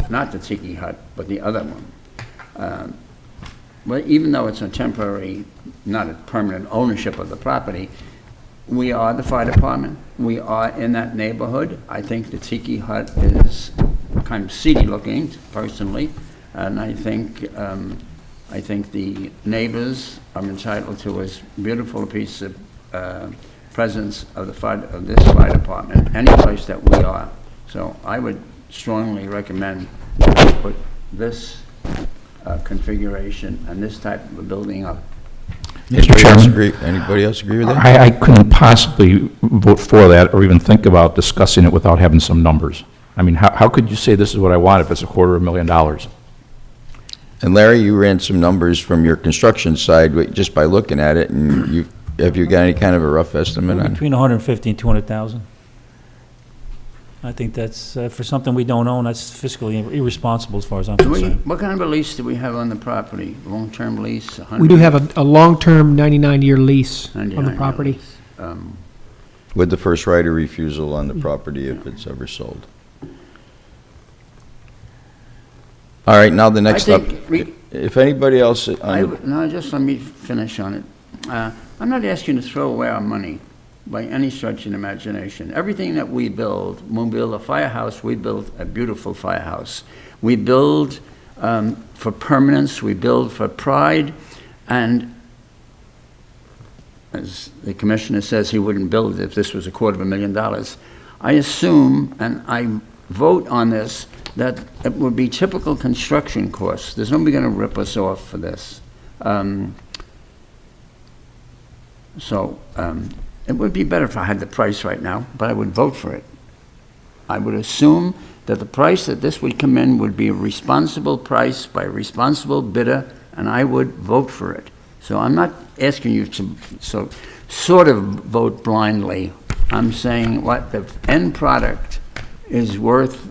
not the Tiki Hut, but the other one. Well, even though it's a temporary, not a permanent ownership of the property, we are the fire department. We are in that neighborhood. I think the Tiki Hut is kind of seedy looking, personally, and I think the neighbors are entitled to as beautiful a piece of presence of this fire department, any place that we are. So I would strongly recommend that we put this configuration and this type of a building up. Mr. Chairman, Anybody else agree with that? I couldn't possibly vote for that or even think about discussing it without having some numbers. I mean, how could you say this is what I want if it's $250,000? And Larry, you ran some numbers from your construction side just by looking at it, and have you got any kind of a rough estimate on? Between 150 and 200,000. I think that's, for something we don't own, that's fiscally irresponsible as far as I'm concerned. What kind of a lease do we have on the property? Long-term lease? We do have a long-term 99-year lease on the 99 property. lease. With the first right of refusal on the property if it's ever sold. All right, now the next up. If anybody else. No, just let me finish on it. I'm not asking you to throw away our money, by any stretch of imagination. Everything that we build, when we build a firehouse, we build a beautiful firehouse. We build for permanence, we build for pride, and as the commissioner says, he wouldn't build it if this was $250,000. I assume, and I vote on this, that it would be typical construction costs. There's nobody going to rip us off for this. It would be better if I had the price right now, but I would vote for it. I would assume that the price that this would come in would be a responsible price by a responsible bidder, and I would vote for it. So I'm not asking you to sort of vote blindly. I'm saying what the end product is worth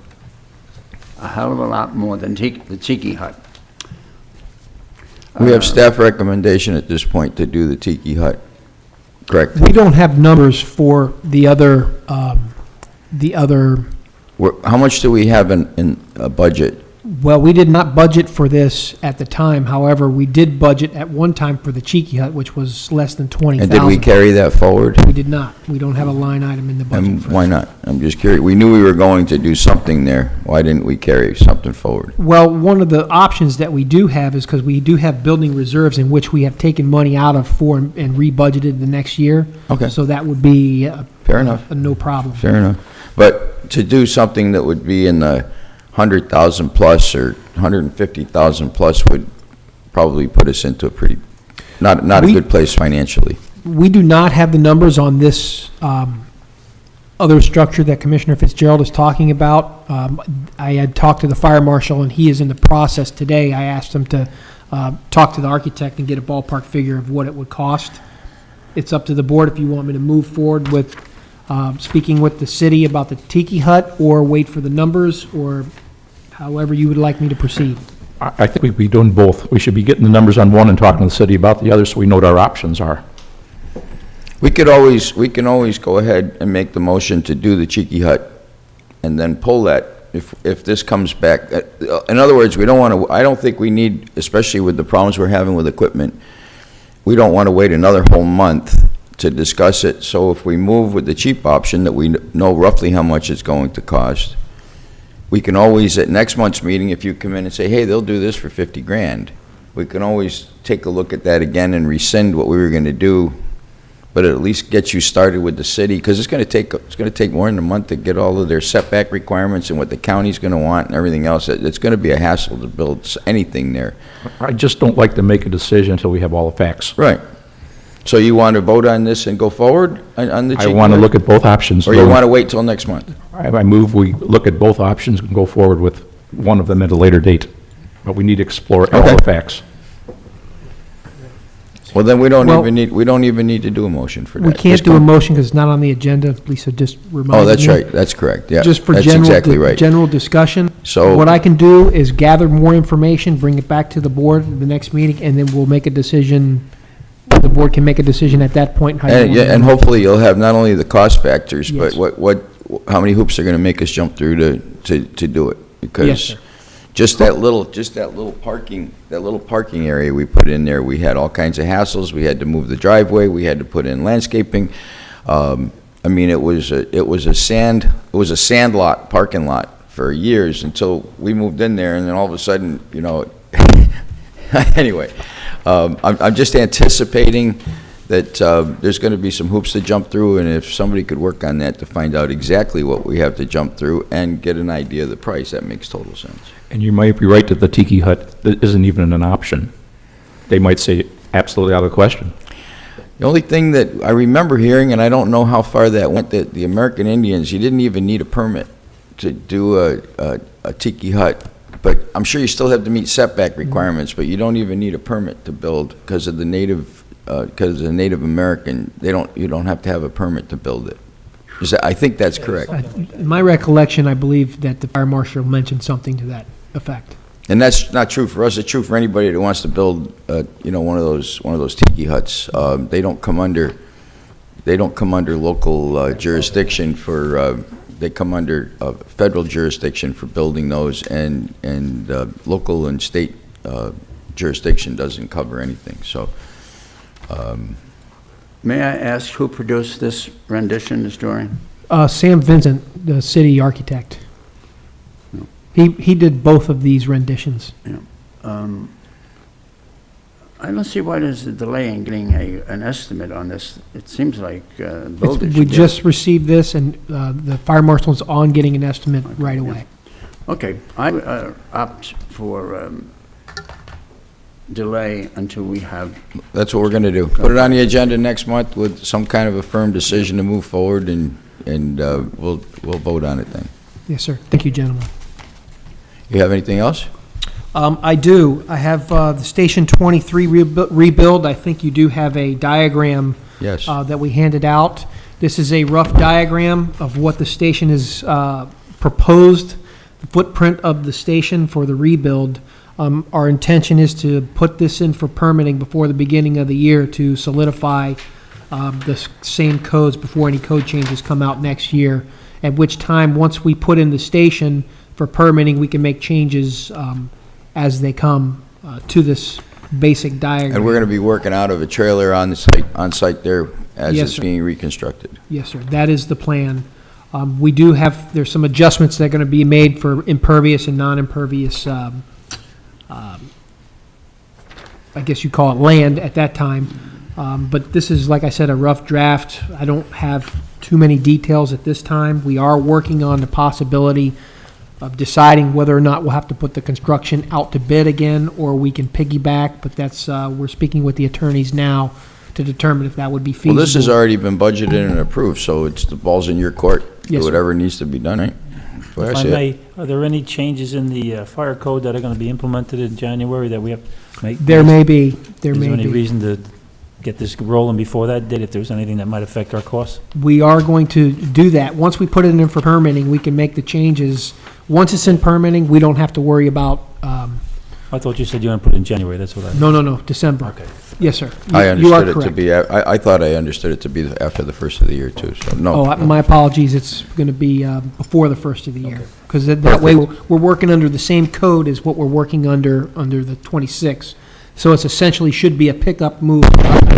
a hell of a lot more than the Tiki Hut. We have staff recommendation at this point to do the Tiki Hut, correct? We don't have numbers for the other, How much do we have in a budget? well, we did not budget for this at the time. However, we did budget at one time for the Cheeky Hut, which was less than 20,000. And did we carry that forward? We did not. We don't have a line item in the budget And for why that. not? I'm just curious. We knew we were going to do something there. Why didn't we carry something forward? Well, one of the options that we do have is because we do have building reserves in which we have taken money out of for and rebudgeted the next year. Okay. So that would be Fair enough. no problem. Fair enough. But to do something that would be in the 100,000 plus or 150,000 plus would probably put us into a pretty, not a We- good place financially. We do not have the numbers on this other structure that Commissioner Fitzgerald is talking about. I had talked to the fire marshal, and he is in the process today. I asked him to talk to the architect and get a ballpark figure of what it would cost. It's up to the board if you want me to move forward with speaking with the city about the Tiki Hut, or wait for the numbers, or however you would like me to proceed. I think we'd be doing both. We should be getting the numbers on one and talking to the city about the other so we know what our options are. We can always go ahead and make the motion to do the Cheeky Hut and then pull that if this comes back. In other words, we don't want to, I don't think we need, especially with the problems we're having with equipment, we don't want to wait another whole month to discuss it. So if we move with the cheap option that we know roughly how much it's going to cost, we can always, at next month's meeting, if you come in and say, hey, they'll do this for 50 grand, we can always take a look at that again and rescind what we were going to do, but at least get you started with the city, because it's going to take more than a month to get all of their setback requirements and what the county's going to want and everything else. It's going to be a hassle to build anything there. I just don't like to make a decision until we have all the facts. Right. So you want to vote on this and go forward on the I Cheeky want to Hut? look at both options. Or you want to wait till next month? I move we look at both options and go forward with one of them at a later date. But we need to explore all Okay. the facts. Well, then we don't Well- even need to do a motion for that. We can't Just do a go- motion because it's not on the agenda. Lisa just reminded me. Oh, that's right, that's correct, yeah. Just for That's general, exactly right. general discussion. So- What I can do is gather more information, bring it back to the board at the next meeting, and then we'll make a decision. The board can make a decision at that point. How you And, wanna yeah, and do it. hopefully you'll have not only the cost factors, but Yes. how many hoops are gonna make us jump through to do it? Yes, Because sir. just that little parking area we put in there, we had all kinds of hassles. We had to move the driveway, we had to put in landscaping. I mean, it was a sand lot, parking lot for years until we moved in there, and then all of a sudden, anyway, I'm just anticipating that there's going to be some hoops to jump through, and if somebody could work on that to find out exactly what we have to jump through and get an idea of the price, that makes total sense. And you might be right that the Tiki Hut isn't even an option. They might say absolutely out of the question. The only thing that I remember hearing, and I don't know how far that went, that the American Indians, you didn't even need a permit to do a Tiki Hut. But I'm sure you still have to meet setback requirements, but you don't even need a permit to build because of the Native American. You don't have to have a permit to build it. I think that's correct. In my recollection, I believe that the fire marshal mentioned something to that effect. And that's not true for us. It's true for anybody that wants to build, one of those tiki huts. They don't come under local jurisdiction for. They come under federal jurisdiction for building those, and local and state jurisdiction doesn't cover anything. So, May I ask who produced this rendition, this drawing? Sam Vincent, the city architect. He did both of these renditions. I don't see why there's a delay in getting an estimate on this. It seems like builders We should get- just received this, and the fire marshal's on getting an estimate right away. Okay, I opt for delay until we have, That's what we're going to do. Put it on the agenda next month with some kind of a firm decision to move forward, and we'll vote on it then. Yes, sir. Thank you, gentlemen. You have anything else? I do. I have the Station 23 rebuild. I think you do have a diagram Yes. that we handed out. This is a rough diagram of what the station is proposed, the footprint of the station for the rebuild. Our intention is to put this in for permitting before the beginning of the year to solidify the same codes before any code changes come out next year, at which time, once we put in the station for permitting, we can make changes as they come to this basic diagram. And we're going to be working out of a trailer on site there as Yes, it's sir. being reconstructed. Yes, sir. That is the plan. We do have, there's some adjustments that are going to be made for impervious and non-impervious, I guess you call it land at that time. But this is, like I said, a rough draft. I don't have too many details at this time. We are working on the possibility of deciding whether or not we'll have to put the construction out to bid again, or we can piggyback, but that's, we're speaking with the attorneys now to determine if that would be feasible. Well, this has already been budgeted and approved, so it's, the ball's in your court. Yes, Do sir. whatever needs to be done, right? That's what If I I see it. may, are there any changes in the fire code that are going to be implemented in January that we have to make? There may be, there Is may there any be. reason to get this rolling before that date, if there's anything that might affect our costs? We are going to do that. Once we put it in for permitting, we can make the changes. Once it's in permitting, we don't have to worry about, I thought you said you were going to put it in January, that's what I... no, December. Okay. Yes, sir. I You are understood it to correct. be, I thought I understood it to be after the first of the year too, so no. Oh, my apologies, it's going to be before the first of the year. Because that way, we're working under the same code as what we're working under the 26. So it's essentially should be a pickup move,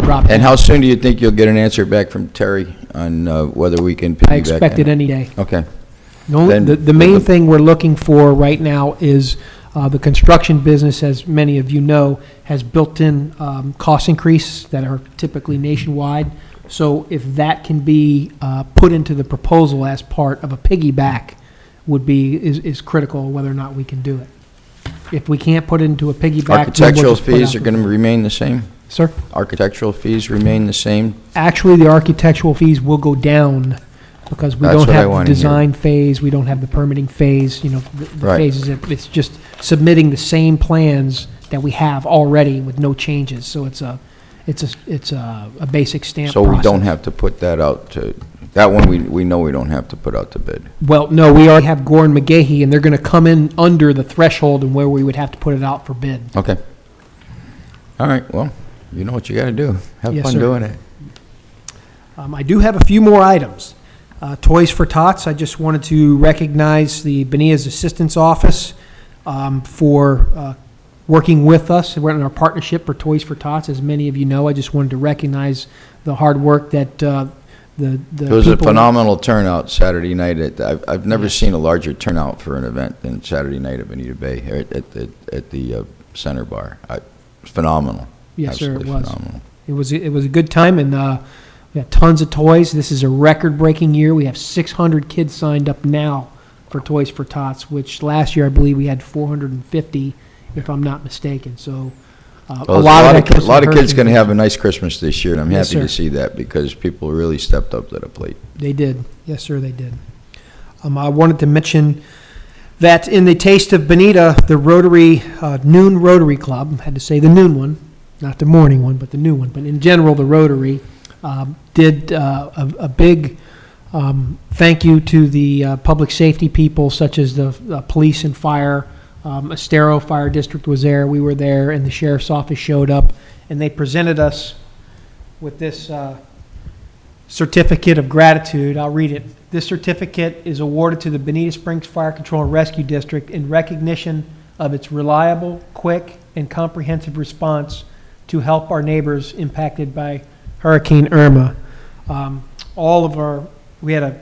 drop And down. how soon do you think you'll get an answer back from Terry on whether we can piggyback? I expect it on any day. Okay. The Then- main thing we're looking for right now is the construction business, as many of you know, has built-in cost increase that are typically nationwide. So if that can be put into the proposal as part of a piggyback is critical whether or not we can do it. If we can't put it into a piggyback, then we'll Architectural just put it fees out are for- going to remain the same? Sir? Architectural fees remain the same? Actually, the architectural fees will go down because we That's don't what I have the wanna hear. design phase, we don't have the permitting phase, the Right. phases. It's just submitting the same plans that we have already with no changes. So it's a basic stamp So we don't process. have to put that out to, that one we know we don't have to put out to bid. Well, no, we already have Gore and McGahey, and they're going to come in under the threshold and where we would have to put it out for bid. Okay. All right, well, you know what you got to do. Have Yes, fun sir. doing it. I do have a few more items. Toys for Tots, I just wanted to recognize the Bonita's Assistance Office for working with us. We're in our partnership for Toys for Tots. As many of you know, I just wanted to recognize the hard work that the It was a people- phenomenal turnout Saturday night. I've never seen a larger turnout for an event than Saturday night at Bonita Bay, here at the Center Bar. Phenomenal. Yes, sir, it Absolutely was. phenomenal. It was a good time, and we had tons of toys. This is a record-breaking year. We have 600 kids signed up now for Toys for Tots, which last year I believe we had 450, if I'm not mistaken. So Well, a there's lot of that a goes to lot of kids Hershey. going to have a nice Christmas this year, and I'm Yes, happy to sir. see that because people really stepped up to the plate. They did. Yes, sir, they did. I wanted to mention that in the Taste of Bonita, the Rotary, Noon Rotary Club, had to say the noon one, not the morning one, but the noon one, but in general, the Rotary, did a big thank you to the public safety people such as the police and fire. Estero Fire District was there, we were there, and the sheriff's office showed up, and they presented us with this certificate of gratitude. I'll read it. This certificate is awarded to the Bonita Springs Fire Control and Rescue District in recognition of its reliable, quick, and comprehensive response to help our neighbors impacted by Hurricane Irma. We had a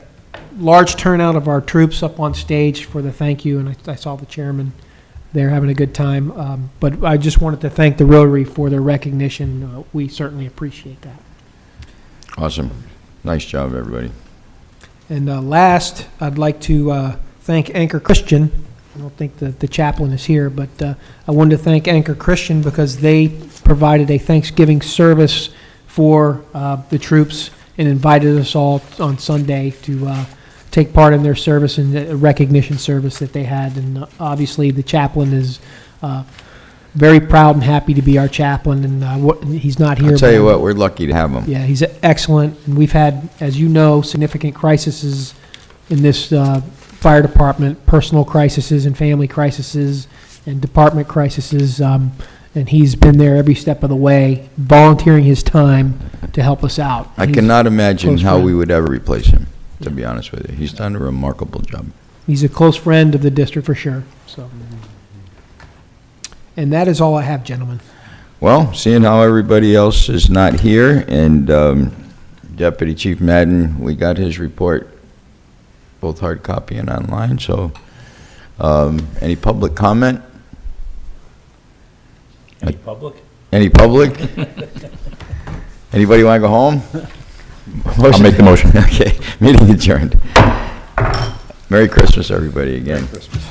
large turnout of our troops up on stage for the thank you, and I saw the chairman there having a good time. But I just wanted to thank the Rotary for their recognition. We certainly appreciate that. Awesome. Nice job, everybody. And last, I'd like to thank Anchor Christian. I don't think the chaplain is here, but I wanted to thank Anchor Christian because they provided a Thanksgiving service for the troops and invited us all on Sunday to take part in their service and the recognition service that they had. And obviously, the chaplain is very proud and happy to be our chaplain, and he's not here. I'll tell you what, we're lucky to have him. Yeah, he's excellent, and we've had, as you know, significant crises in this fire department, personal crises and family crises and department crises, and he's been there every step of the way, volunteering his time to help us out. I He's cannot imagine close how friend. we would ever replace him, to be honest with you. He's done a remarkable job. He's a close friend of the district for sure, so. And that is all I have, gentlemen. Well, seeing how everybody else is not here, and Deputy Chief Madden, we got his report, both hard copy and online, so any public comment? Any public? Any public? Anybody want to go home? I'll make the motion. Okay, meeting adjourned. Merry Christmas, everybody, again. Christmas.